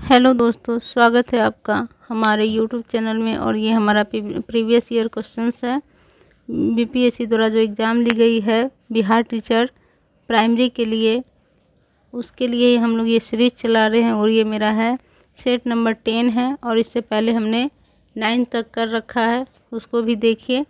Hello दोस्तों, स्वागत है आपका हमारे यूट्यूब चैनल में। और ये हमारा प्रीवियस ईयर क्वेश्चंस है। बीपीएससी द्वारा जो एग्ज़ाम ली गई है बिहार टीचर प्राइमरी के लिए, उसके लिए हम लोग ये सीरीज़ चला रहे हैं। और ये मेरा है सेट नंबर 10 है। और इससे पहले हमने 9 तक कर रखा है, उसको भी देखिए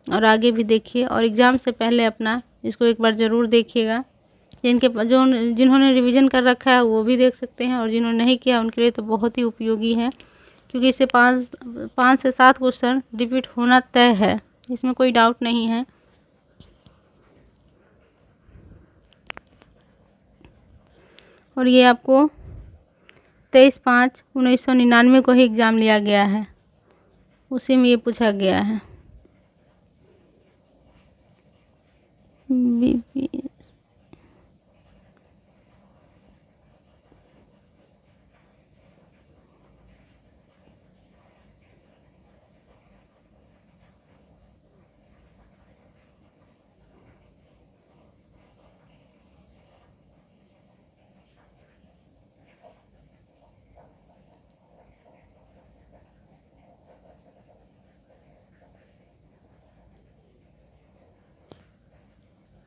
और आगे भी देखिए। और एग्ज़ाम से पहले अपना इसको एक बार ज़रूर देखिएगा। जिन्होंने रिवीजन कर रखा है वो भी देख सकते हैं, और जिन्होंने नहीं किया उनके लिए तो बहुत ही उपयोगी है, क्योंकि इससे पाँच से 7 क्वेश्चन रिपीट होना तय है, इसमें कोई डाउट नहीं है। और ये आपको 23/5/1999 को ही एग्ज़ाम लिया गया है, उसी में ये पूछा गया है।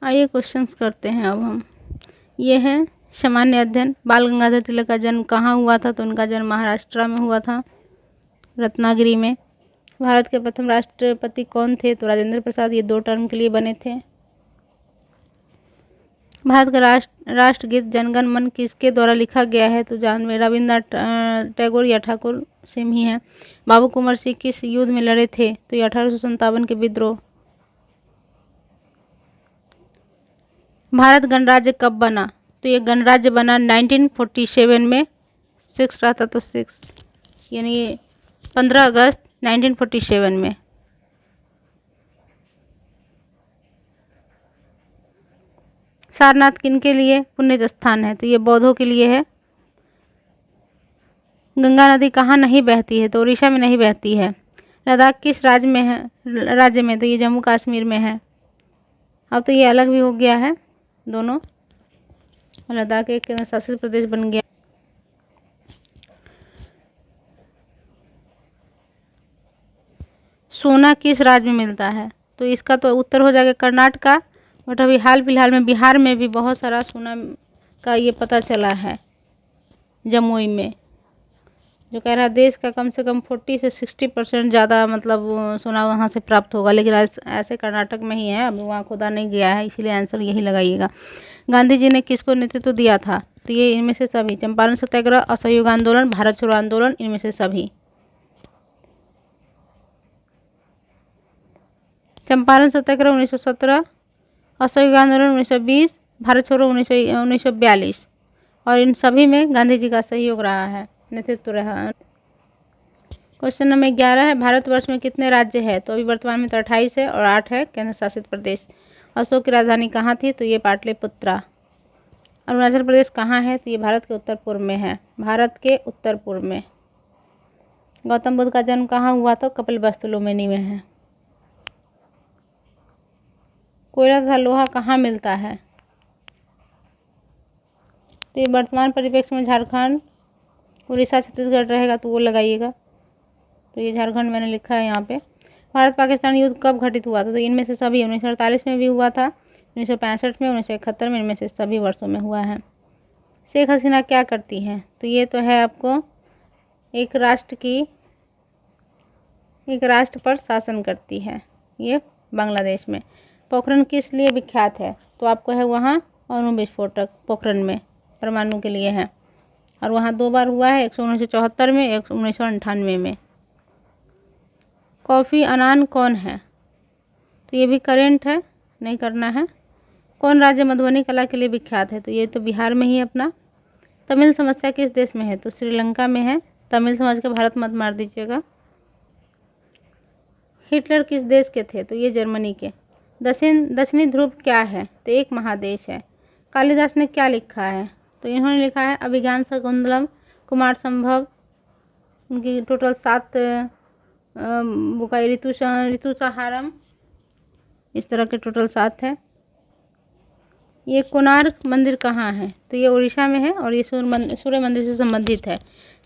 आइए क्वेश्चंस करते हैं अब हम। ये है सामान्य अध्ययन। बाल गंगाधर तिलक का जन्म कहाँ हुआ था? तो उनका जन्म महाराष्ट्र में हुआ था, रत्नागिरी में। भारत के प्रथम राष्ट्रपति कौन थे? तो राजेंद्र प्रसाद। ये 2 टर्म के लिए बने थे। भारत का राष्ट्रगीत जनगण मन किसके द्वारा लिखा गया है? तो जान में रविन्द्रनाथ टैगोर या ठाकुर सिंह ही हैं। बाबू कुंवर सिंह किस युद्ध में लड़े थे? तो ये 1857 के विद्रोह। भारत गणराज्य कब बना? तो ये गणराज्य बना 1947 में। 6 रहा था तो 6 यानी 15 अगस्त 1947 में। सारनाथ किनके लिए पुण्य स्थान है? तो ये बौद्धों के लिए है। गंगा नदी कहाँ नहीं बहती है? तो उड़ीसा में नहीं बहती है। लद्दाख किस राज्य में है? तो ये जम्मू कश्मीर में है। अब तो ये अलग भी हो गया है दोनों, लद्दाख एक केंद्र शासित प्रदेश बन गया। सोना किस राज्य में मिलता है? तो इसका तो उत्तर हो जाएगा कर्नाटका। बट अभी हाल फिलहाल में बिहार में भी बहुत सारा सोना का ये पता चला है, जमुई में। जो कह रहा है देश का कम से कम 40 से 60% ज़्यादा मतलब सोना वहाँ से प्राप्त होगा, लेकिन ऐसे कर्नाटक में ही है, अभी वहाँ खोदा नहीं गया है, इसीलिए आंसर यही लगाइएगा। गांधी जी ने किसको नेतृत्व दिया था? तो ये इनमें से सभी। चंपारण सत्याग्रह, असहयोग आंदोलन, भारत छोड़ो आंदोलन, इनमें से सभी। चंपारण सत्याग्रह 1917, असहयोग आंदोलन 1920, भारत छोड़ो 1942। और इन सभी में गांधी जी का सहयोग रहा है, नेतृत्व रहा। क्वेश्चन नंबर 11 है, भारतवर्ष में कितने राज्य है? तो अभी वर्तमान में तो 28 है और 8 है केंद्र शासित प्रदेश। अशोक की राजधानी कहाँ थी? तो ये पाटलिपुत्रा। अरुणाचल प्रदेश कहाँ है? तो ये भारत के उत्तर पूर्व में है, भारत के उत्तर पूर्व में। गौतम बुद्ध का जन्म कहाँ हुआ? तो कपिलवस्तु लुम्बिनी में है। कोयला तथा लोहा कहाँ मिलता है? तो ये वर्तमान परिप्रेक्ष्य में झारखंड, उड़ीसा, छत्तीसगढ़ रहेगा, तो वो लगाइएगा। तो ये झारखंड मैंने लिखा है यहाँ पे। भारत पाकिस्तान युद्ध कब घटित हुआ था? तो इनमें से सभी 1948 में भी हुआ था, 1965 में, 1971 में, इनमें से सभी वर्षों में हुआ है। शेख हसीना क्या करती हैं? तो ये तो है आपको एक राष्ट्र पर शासन करती है, ये बांग्लादेश में। पोखरण किस लिए विख्यात है? तो आपको है वहाँ अणु विस्फोटक पोखरण में, परमाणु के लिए है। और वहाँ 2 बार हुआ है, 1974 में, 1998 में। कॉफ़ी अनान कौन है? तो ये भी करेंट है, नहीं करना है। कौन राज्य मधुबनी कला के लिए विख्यात है? तो ये तो बिहार में ही अपना। तमिल समस्या किस देश में है? तो श्रीलंका में है। तमिल समझ के भारत मत मार दीजिएगा। हिटलर किस देश के थे? तो ये जर्मनी के। दक्षिणी ध्रुव क्या है? तो एक महादेश है। कालिदास ने क्या लिखा है? तो इन्होंने लिखा है अभिज्ञान शाकुंतलम, कुमार संभव, उनकी टोटल 7 बुकाई, ऋतुसंहारम, इस तरह के टोटल 7 है। ये कोणार्क मंदिर कहाँ है? तो ये उड़ीसा में है और ये सूर्य मंदिर से संबंधित है।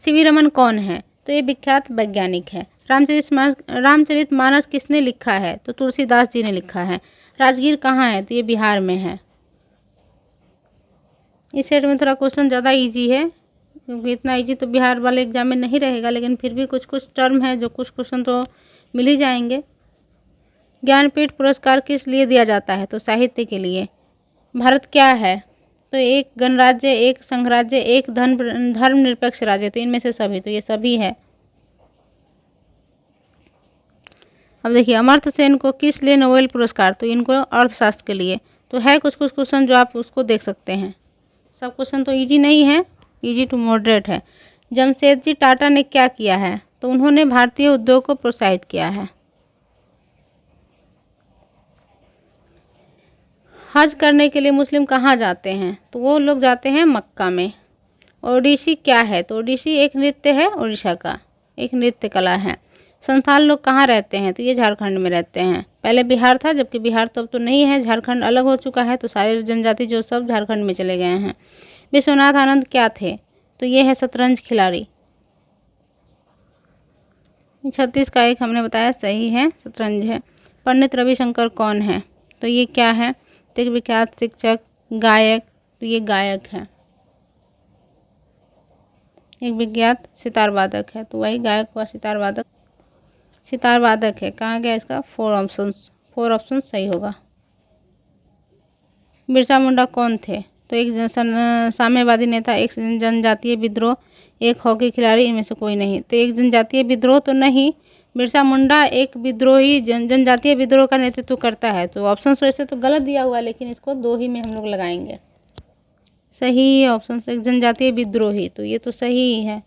सीवी रमन कौन है? तो ये विख्यात वैज्ञानिक है। रामचरितमानस किसने लिखा है? तो तुलसीदास जी ने लिखा है। राजगीर कहाँ है? तो ये बिहार में है। इस सेट में थोड़ा क्वेश्चन ज़्यादा इजी है, क्योंकि इतना इजी तो बिहार वाले एग्जाम में नहीं रहेगा, लेकिन फिर भी कुछ कुछ टर्म है जो कुछ क्वेश्चन तो मिल ही जाएंगे। ज्ञानपीठ पुरस्कार किस लिए दिया जाता है? तो साहित्य के लिए। भारत क्या है? तो एक गणराज्य, एक संघराज्य, एक धर्मनिरपेक्ष राज्य। तो इनमें से सभी, तो ये सभी है। अब देखिए, अमर्त्य सेन को किस लिए नोबेल पुरस्कार? तो इनको अर्थशास्त्र के लिए। तो है कुछ कुछ क्वेश्चन जो आप उसको देख सकते हैं। सब क्वेश्चन तो इजी नहीं है, इजी टू मॉडरेट है। जमशेदजी टाटा ने क्या किया है? तो उन्होंने भारतीय उद्योग को प्रोत्साहित किया है। हज करने के लिए मुस्लिम कहाँ जाते हैं? तो वो लोग जाते हैं मक्का में। ओडिसी क्या है? तो ओडिसी एक नृत्य है, उड़ीसा का एक नृत्य कला है। संथाल लोग कहाँ रहते हैं? तो ये झारखंड में रहते हैं। पहले बिहार था, जबकि बिहार तो अब तो नहीं है, झारखंड अलग हो चुका है, तो सारे जनजाति जो सब झारखंड में चले गए हैं। विश्वनाथ आनंद क्या थे? तो ये है शतरंज खिलाड़ी। 36 का एक हमने बताया सही है, शतरंज है। पंडित रविशंकर कौन है? तो ये क्या है? तो एक विख्यात शिक्षक, गायक। तो ये गायक है। एक विख्यात सितार वादक है। तो वही गायक हुआ, सितार वादक। सितार वादक है। कहाँ गया इसका? 4 ऑप्शन सही होगा। बिरसा मुंडा कौन थे? तो एक साम्यवादी नेता, एक जनजातीय विद्रोह, एक हॉकी खिलाड़ी। इनमें से कोई नहीं। तो एक जनजातीय विद्रोह तो नहीं, बिरसा मुंडा एक विद्रोही जनजातीय विद्रोह का नेतृत्व करता है। तो ऑप्शन वैसे तो गलत दिया हुआ है, लेकिन इसको 2 ही में हम लोग लगाएंगे। सही ऑप्शन से एक जनजातीय विद्रोही, तो ये तो सही ही है।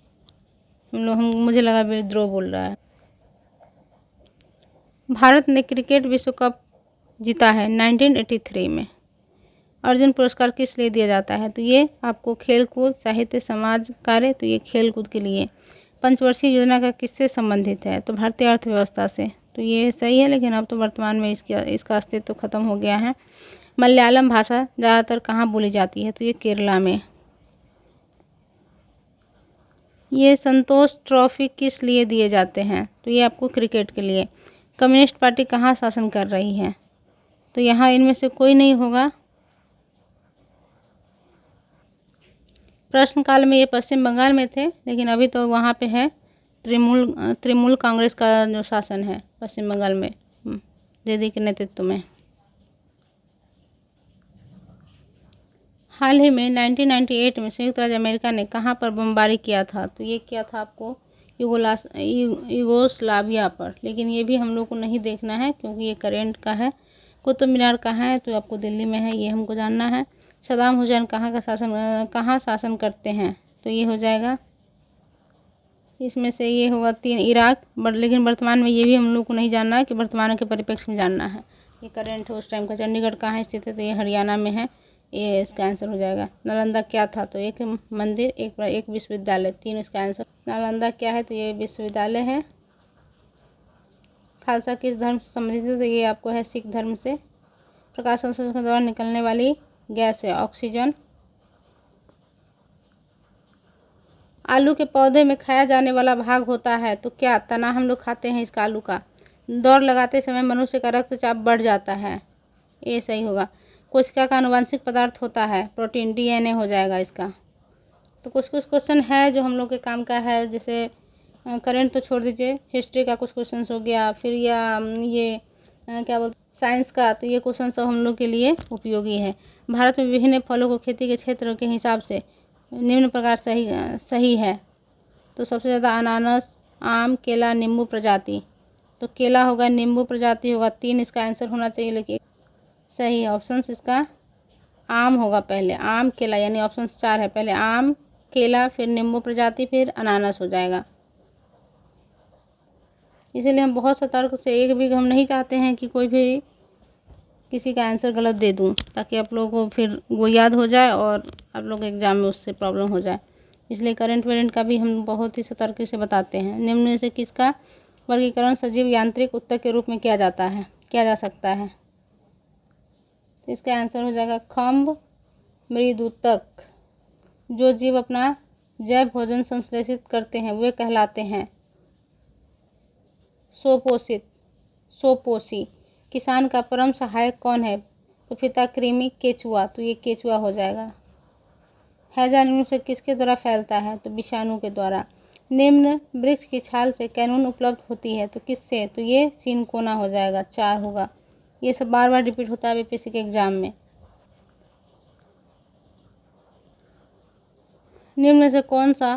मुझे लगा विद्रोह बोल रहा है। भारत ने क्रिकेट विश्व कप जीता है 1983 में। अर्जुन पुरस्कार किस लिए दिया जाता है? तो ये आपको खेलकूद, साहित्य, समाज कार्य। तो ये खेलकूद के लिए। पंचवर्षीय योजना का किससे संबंधित है? तो भारतीय अर्थव्यवस्था से। तो ये सही है, लेकिन अब तो वर्तमान में इसका अस्तित्व तो खत्म हो गया है। मलयालम भाषा ज़्यादातर कहाँ बोली जाती है? तो ये केरला में। ये संतोष ट्रॉफी किस लिए दिए जाते हैं? तो ये आपको क्रिकेट के लिए। कम्युनिस्ट पार्टी कहाँ शासन कर रही है? तो यहाँ इनमें से कोई नहीं होगा। प्रश्नकाल में ये पश्चिम बंगाल में थे, लेकिन अभी तो वहाँ पे है तृणमूल कांग्रेस का जो शासन है पश्चिम बंगाल में, दीदी के नेतृत्व में। हाल ही में 1998 में संयुक्त राज्य अमेरिका ने कहाँ पर बमबारी किया था? तो ये किया था आपको यूगोस्लाविया पर, लेकिन ये भी हम लोग को नहीं देखना है, क्योंकि ये करेंट का है। कुतुब मीनार कहाँ है? तो आपको दिल्ली में है, ये हमको जानना है। सदाम हुसैन कहाँ शासन करते हैं? तो ये हो जाएगा, इसमें से ये होगा 3, इराक। लेकिन वर्तमान में ये भी हम लोग को नहीं जानना है, कि वर्तमान के परिप्रेक्ष्य में जानना है। ये करेंट है उस टाइम का। चंडीगढ़ कहाँ स्थित है? तो ये हरियाणा में है, ये इसका आंसर हो जाएगा। नालंदा क्या था? तो एक मंदिर, एक विश्वविद्यालय। 3 इसका आंसर। नालंदा क्या है? तो ये विश्वविद्यालय है। खालसा किस धर्म से संबंधित है? तो ये आपको है सिख धर्म से। प्रकाश संश्लेषण के दौरान निकलने वाली गैस है ऑक्सीजन। आलू के पौधे में खाया जाने वाला भाग होता है, तो क्या? तना हम लोग खाते हैं इसका, आलू का। दौड़ लगाते समय मनुष्य का रक्तचाप बढ़ जाता है, ये सही होगा। कोशिका का आनुवांशिक पदार्थ होता है प्रोटीन, डीएनए हो जाएगा इसका। तो कुछ कुछ क्वेश्चन है जो हम लोग के काम का है, जैसे करंट तो छोड़ दीजिए, हिस्ट्री का कुछ क्वेश्चन हो गया, फिर या ये क्या बोलते साइंस का। तो ये क्वेश्चन सब हम लोग के लिए उपयोगी है। भारत में विभिन्न फलों को खेती के क्षेत्र के हिसाब से निम्न प्रकार सही है। तो सबसे ज़्यादा अनानास, आम, केला, नींबू प्रजाति। तो केला होगा, नींबू प्रजाति होगा। 3 इसका आंसर होना चाहिए, लेकिन सही ऑप्शन इसका आम होगा पहले। आम, केला, यानी ऑप्शन 4 है। पहले आम, केला, फिर नींबू प्रजाति, फिर अनानास हो जाएगा। इसीलिए हम बहुत सतर्क से, एक भी हम नहीं चाहते हैं कि कोई भी किसी का आंसर गलत दे दूं, ताकि आप लोगों को फिर वो याद हो जाए और आप लोग एग्जाम में उससे प्रॉब्लम हो जाए। इसलिए करंट वेरेंट का भी हम बहुत ही सतर्क से बताते हैं। निम्न में से किसका वर्गीकरण सजीव यांत्रिक ऊतक के रूप में किया जा सकता है? तो इसका आंसर हो जाएगा खम्भ, मृदूतक। जो जीव अपना जैव भोजन संश्लेषित करते हैं वे कहलाते हैं सोपोषी। किसान का परम सहायक कौन है? तो पिता कृमि, केचुआ। तो ये केचुआ हो जाएगा। हैजा निम्न से किसके द्वारा फैलता है? तो विषाणु के द्वारा। निम्न वृक्ष की छाल से कैनून उपलब्ध होती है तो किससे? तो ये सिनकोना हो जाएगा, 4 होगा। ये सब बार बार रिपीट होता है बीपीएससी के एग्जाम में। निम्न में से कौन सा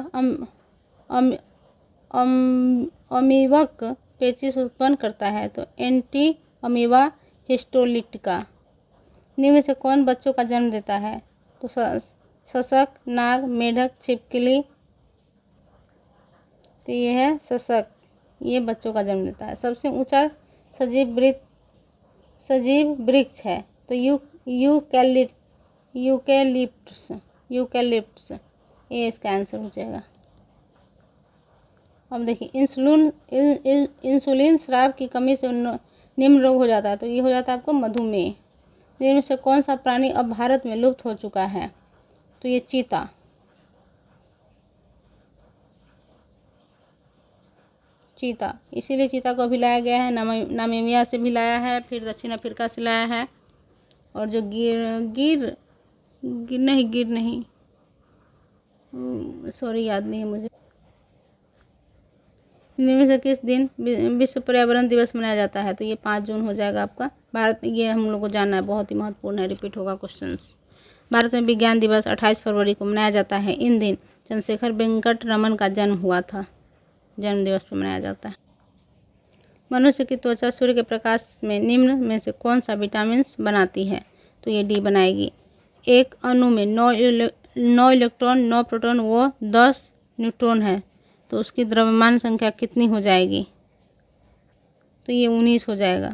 अमीबक पेचिश उत्पन्न करता है? तो एंटी अमीबा हिस्टोलिटिका। निम्न में से कौन बच्चों का जन्म देता है? तो सशक, नाग, मेढक, छिपकली। तो ये है सशक, ये बच्चों का जन्म देता है। सबसे ऊंचा सजीव वृक्ष है तो यूकेलिप्टस। ये इसका आंसर हो जाएगा। अब देखिए इंसुलिन स्राव की कमी से निम्न रोग हो जाता है तो ये हो जाता है आपको मधुमेह। इनमें से कौन सा प्राणी अब भारत में लुप्त हो चुका है? तो ये चीता। इसीलिए चीता को भी लाया गया है, नामीबिया से भी लाया है, फिर दक्षिण अफ्रीका से लाया है। और जो गिर नहीं, सॉरी याद नहीं है मुझे। इनमें से किस दिन विश्व पर्यावरण दिवस मनाया जाता है? तो ये 5 जून हो जाएगा आपका। भारत, ये हम लोग को जानना है, बहुत ही महत्वपूर्ण है, रिपीट होगा क्वेश्चंस। भारत में विज्ञान दिवस 28 फरवरी को मनाया जाता है। इन दिन चंद्रशेखर वेंकट रमन का जन्म हुआ था, जन्म दिवस पर मनाया जाता है। मनुष्य की त्वचा सूर्य के प्रकाश में निम्न में से कौन सा विटामिन बनाती है? तो ये डी बनाएगी। एक अणु में 9 इलेक्ट्रॉन, 9 प्रोटॉन व 10 न्यूट्रॉन है तो उसकी द्रव्यमान संख्या कितनी हो जाएगी? तो ये 19 हो जाएगा।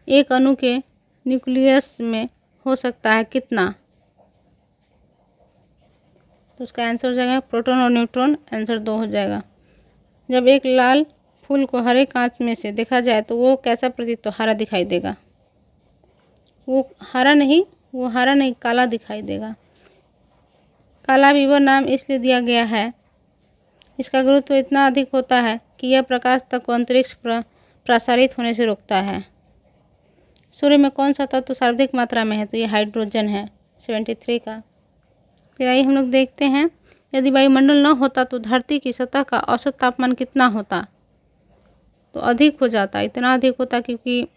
एक अणु के न्यूक्लियस में हो सकता है कितना? तो उसका आंसर हो जाएगा प्रोटॉन और न्यूट्रॉन, आंसर 2 हो जाएगा। जब एक लाल फूल को हरे कांच में से देखा जाए तो वो कैसा प्रतीत? तो हरा दिखाई देगा। वो हरा नहीं काला दिखाई देगा। काला विवर नाम इसलिए दिया गया है, इसका गुरुत्व इतना अधिक होता है कि यह प्रकाश तक को अंतरिक्ष प्रसारित होने से रोकता है। सूर्य में कौन सा तत्व सर्वाधिक मात्रा में है? तो ये हाइड्रोजन है, 73 का। फिर आइए हम लोग देखते हैं, यदि वायुमंडल न होता तो धरती की सतह का औसत तापमान कितना होता? तो अधिक हो जाता, इतना अधिक होता क्योंकि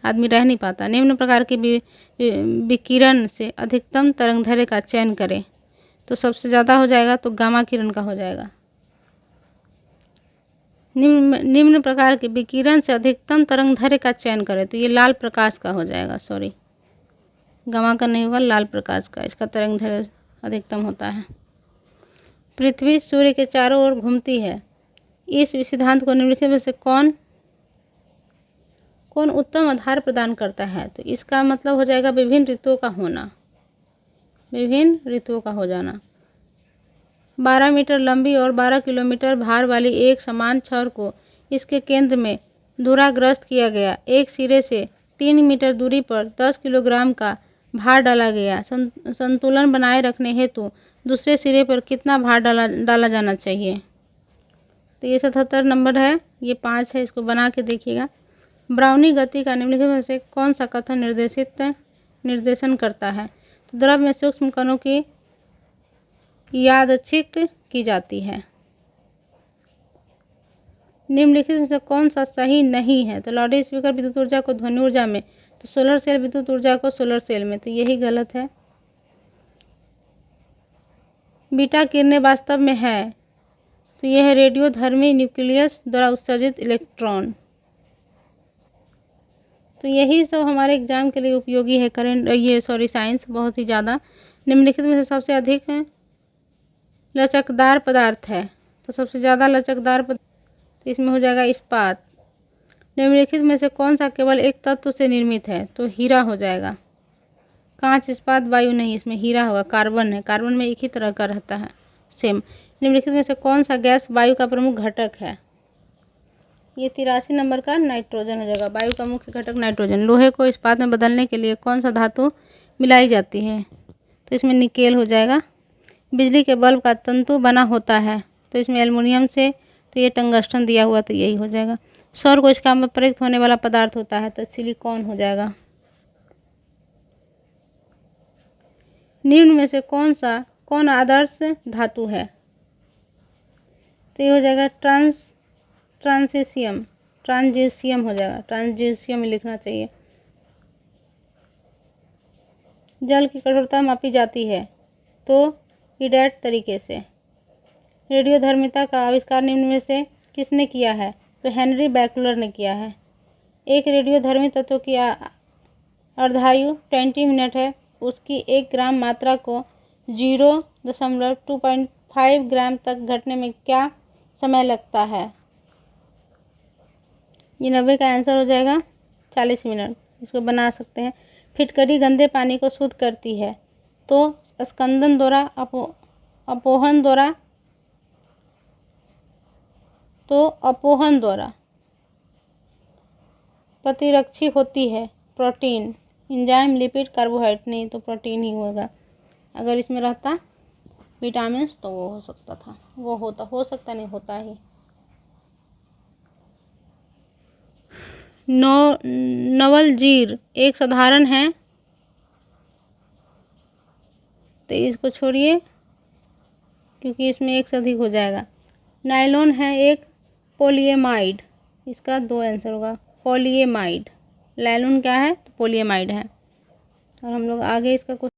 आदमी रह नहीं पाता। निम्न प्रकार की विकिरण से अधिकतम तरंगदैर्घ्य का चयन करें। तो सबसे ज़्यादा हो जाएगा तो गामा किरण का हो जाएगा। निम्न प्रकार के विकिरण से अधिकतम तरंगदैर्घ्य का चयन करें तो ये लाल प्रकाश का हो जाएगा, सॉरी गामा का नहीं होगा, लाल प्रकाश का, इसका तरंगदैर्घ्य अधिकतम होता है। पृथ्वी सूर्य के चारों ओर घूमती है, इस सिद्धांत को निम्नलिखित में से कौन उत्तम आधार प्रदान करता है? तो इसका मतलब हो जाएगा विभिन्न ऋतुओं का होना, विभिन्न ऋतुओं का हो जाना। 12 मीटर लंबी और 12 किलोमीटर भार वाली एक समान छड़ को इसके केंद्र में धुराग्रस्त किया गया। एक सिरे से 3 मीटर दूरी पर 10 किलोग्राम का भार डाला गया। संतुलन बनाए रखने हेतु दूसरे सिरे पर कितना भार डाला जाना चाहिए? तो ये 77 नंबर है, ये 5 है, इसको बना के देखिएगा। ब्राउनी गति का निम्नलिखित में से कौन सा कथन निर्देशन करता है? तो द्रव में सूक्ष्म कणों की यादृच्छिक की जाती है। निम्नलिखित में से कौन सा सही नहीं है? तो लाउड स्पीकर विद्युत ऊर्जा को ध्वनि ऊर्जा में, तो सोलर सेल विद्युत ऊर्जा को सोलर सेल में, तो यही गलत है। बीटा किरणें वास्तव में है तो यह है रेडियोधर्मी न्यूक्लियस द्वारा उत्सर्जित इलेक्ट्रॉन। तो यही सब हमारे एग्जाम के लिए उपयोगी है। साइंस बहुत ही ज़्यादा। निम्नलिखित में से सबसे अधिक लचकदार पदार्थ है, तो सबसे ज़्यादा लचकदार पदार्थ इसमें हो जाएगा इस्पात। निम्नलिखित में से कौन सा केवल एक तत्व से निर्मित है? तो हीरा हो जाएगा। कांच, इस्पात, वायु नहीं, इसमें हीरा होगा। कार्बन है, कार्बन में एक ही तरह का रहता है सेम। निम्नलिखित में से कौन सा गैस वायु का प्रमुख घटक है? ये 83 नंबर का नाइट्रोजन हो जाएगा। वायु का मुख्य घटक नाइट्रोजन। लोहे को इस्पात में बदलने के लिए कौन सा धातु मिलाई जाती है? तो इसमें निकेल हो जाएगा। बिजली के बल्ब का तंतु बना होता है, तो इसमें एल्युमिनियम से, तो ये टंगस्टन दिया हुआ, तो यही हो जाएगा। सौर को इस काम में प्रयुक्त होने वाला पदार्थ होता है, तो सिलिकॉन हो जाएगा। निम्न में से कौन आदर्श धातु है? तो ये हो जाएगा ट्रांजिशियम हो जाएगा। ट्रांजिशियम लिखना चाहिए। जल की कठोरता मापी जाती है, तो इडेट तरीके से। रेडियोधर्मिता का आविष्कार निम्न में से किसने किया है? तो हेनरी बैकलर ने किया है। एक रेडियोधर्मी तत्व की अर्धायु 20 मिनट है। उसकी 1 ग्राम मात्रा को 0.2.5 ग्राम तक घटने में क्या समय लगता है? ये 90 का आंसर हो जाएगा 40 मिनट। इसको बना सकते हैं। फिटकरी गंदे पानी को शुद्ध करती है, तो स्कंदन द्वारा, अपोहन द्वारा। प्रतिरक्षी होती है प्रोटीन, एंजाइम, लिपिड, कार्बोहाइड्रेट। नहीं, तो प्रोटीन ही होगा। अगर इसमें रहता विटामिन तो वो हो सकता था, हो सकता नहीं, होता ही। नवलजीर एक साधारण है, तो इसको छोड़िए क्योंकि इसमें एक से अधिक हो जाएगा। नायलॉन है एक पॉलीएमाइड। इसका 2 आंसर होगा। पॉलीएमाइड। नायलॉन क्या है? तो पॉलीएमाइड है। और हम लोग आगे इसका